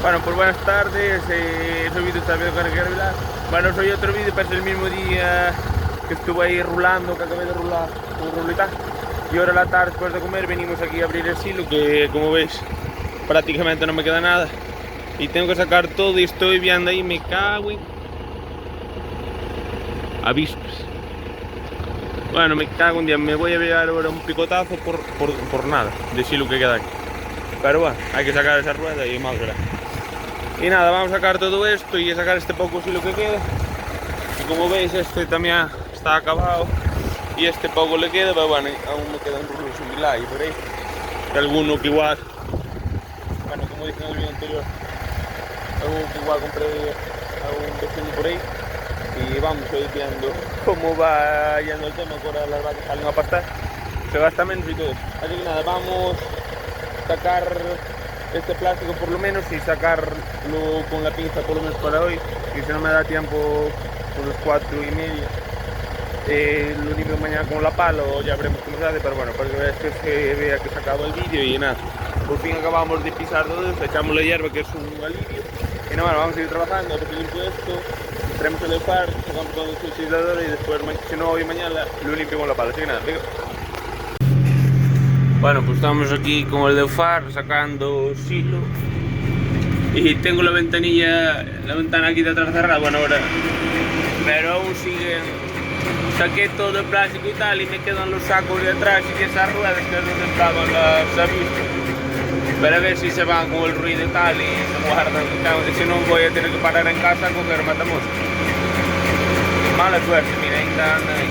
Bueno, pues buenas tardes, soy vídeo está viendo con el Vilar. Bueno, soy otro vídeo, pero es el mismo día que estuve ahí rulando, que acabé de rular un rulita. Y ahora a la tarde, después de comer, venimos aquí a abrir el silo, que como veis, prácticamente no me queda nada. Y tengo que sacar todo y estoy viendo ahí, me cago en avispas. Bueno, me cago un día, me voy a pegar ahora un picotazo por nada, de silo que queda aquí. Pero bueno, hay que sacar esa rueda y más grande. Y nada, vamos a sacar todo esto y a sacar este poco silo que queda. Y como veis, este también está acabado. Y este poco le queda, pero bueno, aún me quedan rulos similares por ahí. Y alguno que igual, bueno, como dije en el vídeo anterior, alguno que igual compré a un vecino por ahí. Y vamos a ir viendo cómo va yendo el tema, que ahora las vacas salen a pastar, se gasta menos y todo eso. Así que nada, vamos a sacar este plástico por lo menos y sacarlo con la pinza por lo menos para hoy. Y si no me da tiempo, por las 4:30, lo limpio mañana con la pala o ya veremos cómo se hace. Pero bueno, para que veáis que se vea que he sacado el vídeo y nada, por fin acabamos de pisar todo eso, echamos la hierba que es un alivio. Y nada, bueno, vamos a ir trabajando, a ver si limpio esto. Traemos el leopard, sacamos con el suicidador y después, si no, hoy mañana lo limpio con la pala. Así que nada, venga. Bueno, pues estamos aquí con el leopard sacando silo. Y tengo la ventana aquí de atrás cerrada, bueno ahora. Pero aún siguen. Saqué todo el plástico y tal y me quedan los sacos de atrás y esas ruedas que es donde estaban las avispas. Pero a ver si se van con el ruido y tal y se guardan. Si no voy a tener que parar en casa a coger matamoscas. Mala suerte, mira, ainda anda ahí.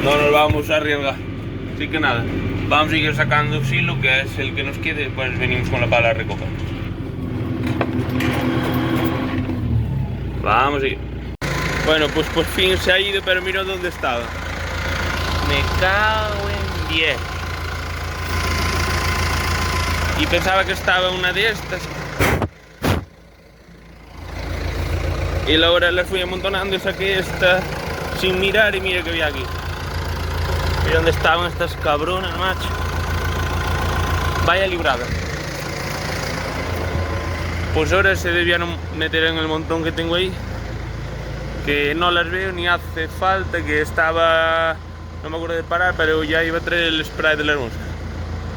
No nos vamos a arriesgar. Así que nada, vamos a seguir sacando silo, que es el que nos quede, después venimos con la pala a recoger. Vamos a ir. Bueno, pues por fin se ha ido, pero mira dónde estaba. Me cago en 10. Y pensaba que estaba una de estas. Y ahora la fui amontonando y saqué esta sin mirar y mira que había aquí. Mira dónde estaban estas cabronas, macho. Vaya librada. Pues ahora se debían meter en el montón que tengo ahí. Que no las veo ni hace falta, que estaba... No me acuerdo de parar, pero ya iba a traer el spray de las moscas.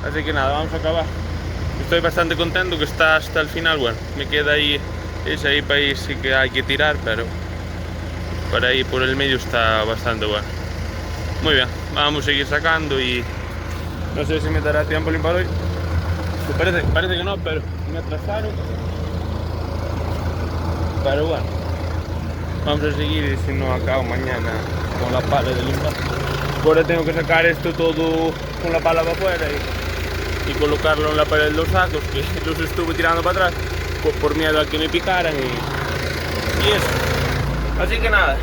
Así que nada, vamos a acabar. Estoy bastante contento que está hasta el final. Bueno, me queda ahí, ese ahí para ahí sí que hay que tirar, pero por ahí por el medio está bastante bueno. Muy bien, vamos a seguir sacando y no sé si me dará tiempo limpiar hoy. Parece que no, pero me atrasaron. Pero bueno, vamos a seguir y si no acabo mañana con la pala de limpiar. Ahora tengo que sacar esto todo con la pala para afuera y colocarlo en la pared de los sacos, que los estuve tirando para atrás por miedo a que me picaran y eso. Así que nada,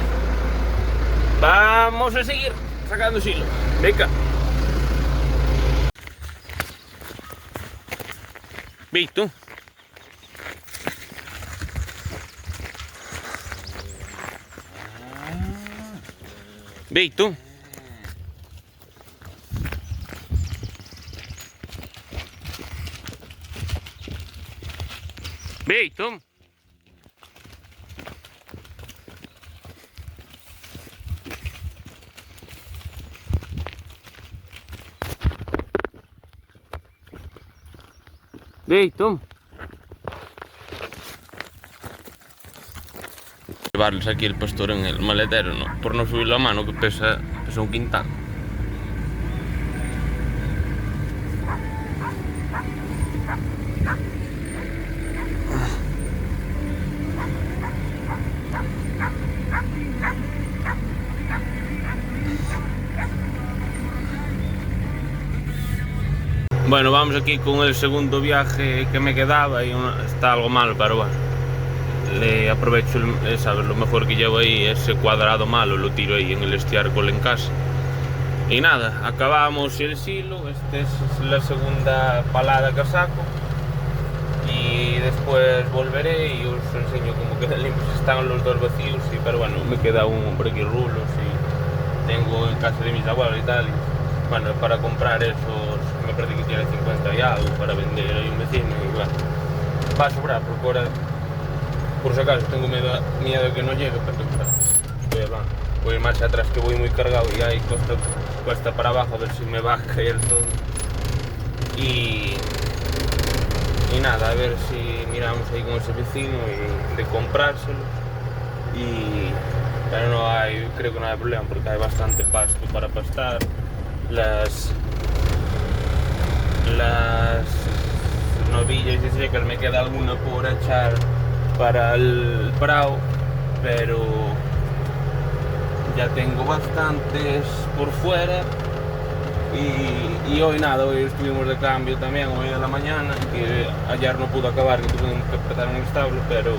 vamos a seguir sacando silo. Venga. ¿Visto? ¿Visto? ¿Visto? ¿Visto? Llevarles aquí el pastor en el maletero, ¿no? Por no subir la mano, que pesa un quintal. Bueno, vamos aquí con el segundo viaje que me quedaba y está algo malo, pero bueno. Le aprovecho, ¿sabes? Lo mejor que llevo ahí, ese cuadrado malo, lo tiro ahí en el estiércol en casa. Y nada, acabamos el silo, esta es la segunda palada que saco. Y después volveré y os enseño cómo quedan limpios. Están los dos vacíos, pero bueno, me queda uno por aquí rulos y tengo en casa de mis abuelos y tal. bueno, para comprar esos, me parece que tiene 50 y algo para vender a un vecino y bueno, va a sobrar porque ahora, por si acaso, tengo miedo de que no llegue, pero bueno, voy a ir marcha atrás que voy muy cargado y ahí cuesta para abajo a ver si me va a caer todo. Y nada, a ver si miramos ahí con ese vecino y de comprárselo. Pero no hay, creo que no hay problema porque hay bastante pasto para pastar. Las novillas y secas me queda alguna por echar para el prado, pero ya tengo bastantes por fuera. Y hoy nada, hoy estuvimos de cambio también, hoy a la mañana, que ayer no pudo acabar, que tuvimos que apretar en el establo, pero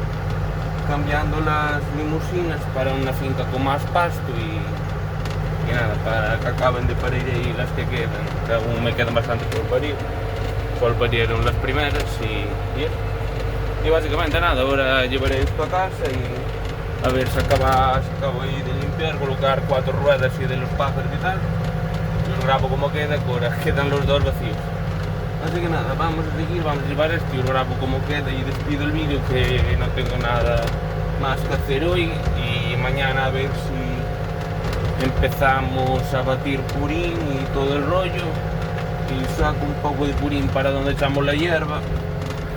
cambiando las limusinas para una finca con más pasto y nada, para que acaben de parir ahí las que quedan, que aún me quedan bastante por parir, solo parieron las primeras y eso. Y básicamente nada, ahora llevaré esto a casa y a ver si acabo ahí de limpiar, colocar 4 ruedas y de los pájaros y tal. Os grabo como queda, que ahora quedan los dos vacíos. Así que nada, vamos a seguir, vamos a llevar esto y os grabo como queda y despido el vídeo, que no tengo nada más que hacer hoy. Y mañana a ver si empezamos a batir purín y todo el rollo, y saco un poco de purín para donde echamos la hierba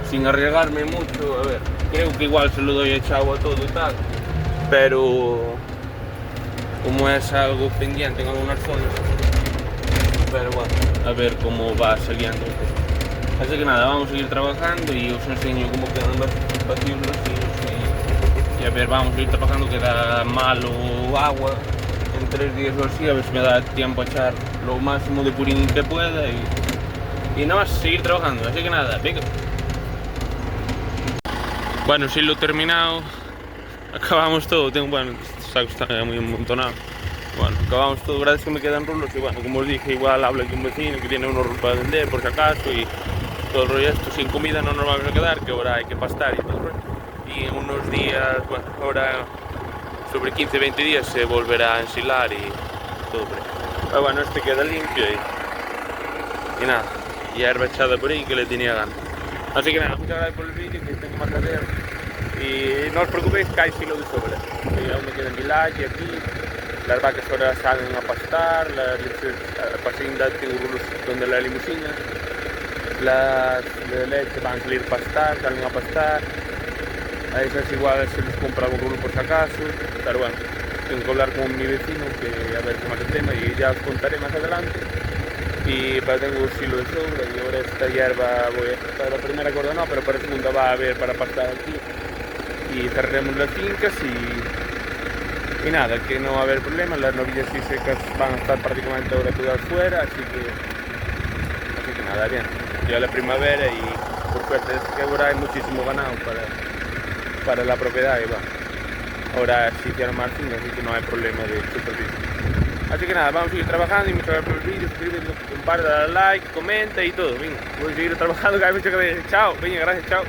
sin arriesgarme mucho. A ver, creo que igual se lo doy echado a todo y tal, pero como es algo pendiente en algunas zonas, pero bueno, a ver cómo va saliendo. Así que nada, vamos a seguir trabajando y os enseño cómo quedan batidos los hilos y a ver, vamos a ir trabajando, que da malo agua en 3 días o así, a ver si me da tiempo a echar lo máximo de purín que pueda y nada más seguir trabajando. Así que nada, venga. Bueno, sí lo he terminado, acabamos todo, bueno, el saco está muy amontonado. Bueno, acabamos todo, gracias que me quedan rulos y bueno, como os dije, igual hablo con un vecino que tiene unos rulos para vender por si acaso y todo el rollo. Esto sin comida no nos vamos a quedar, que ahora hay que pastar y todo el rollo. Y en unos días, bueno, ahora sobre 15-20 días se volverá a ensilar y todo por ahí. Pero bueno, este queda limpio y nada, hierba echada por ahí que le tenía ganas. Así que nada, muchas gracias por el vídeo, que tengo más que hacer. Y no os preocupéis que hay silo de sobra. Aún me queda en Village aquí. Las vacas ahora salen a pastar, las pasindas tengo rulos donde la limusina. Las de leche van a salir a pastar, salen a pastar. A esas igual se les compra algún rulo por si acaso. Pero bueno, tengo que hablar con mi vecino, que a ver cómo es el tema y ya os contaré más adelante. Pero tengo un silo de sobra y ahora esta hierba para la primera corda no, pero para la segunda va a haber para pastar aquí. Y cerraremos las fincas y nada, que no va a haber problema, las novillas y secas van a estar prácticamente ahora todas fuera, así que nada, bien. Ya la primavera y por suerte es que ahora hay muchísimo ganado para la propiedad y bueno, ahora sí hicieron más fincas, así que no hay problema de superficie. Así que nada, vamos a seguir trabajando y muchas gracias por el vídeo, suscríbete, comparte, dale like, comenta y todo. Venga, voy a seguir trabajando, que hay mucho que ver. Chao, venga, gracias, chao.